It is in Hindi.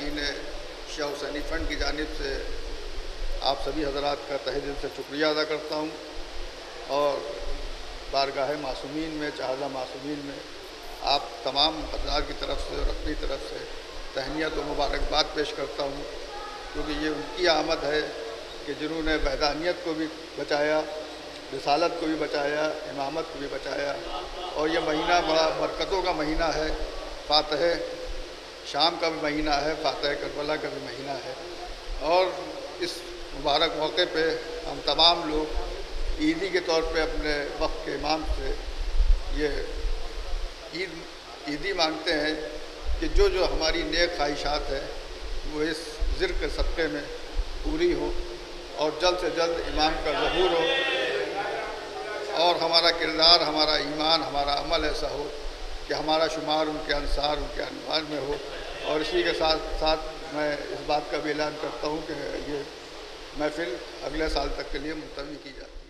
अरकान शिया हुसैनी फ़ंड की जानिब से आप सभी हज़रात का तहे दिल से शुक्रिया अदा करता हूँ और बारगाह मासूमीन में, चहाज़ा मासूमीन में आप तमाम हज़रात की तरफ से और अपनी तरफ से तहनियत और मुबारकबाद पेश करता हूँ, क्योंकि ये उनकी आमद है कि जिन्होंने वहदानियत को भी बचाया, रिसालत को भी बचाया, इमामत को भी बचाया। और ये महीना बड़ा बरकतों का महीना है, फातह शाम का भी महीना है, फातह करबला का भी महीना है। और इस मुबारक मौके पे हम तमाम लोग ईदी के तौर पे अपने वक्त के इमाम से ये ईदी मांगते हैं कि जो जो हमारी नेक ख्वाहिशात है वो इस ज़िक्र के सदक़े में पूरी हो और जल्द से जल्द इमाम का ज़हूर हो और हमारा किरदार, हमारा ईमान, हमारा अमल ऐसा हो कि हमारा शुमार उनके अंसार, उनके अनवार में हो। और इसी के साथ साथ मैं इस बात का भी ऐलान करता हूँ कि ये महफ़िल अगले साल तक के लिए मुलतवी की जाए।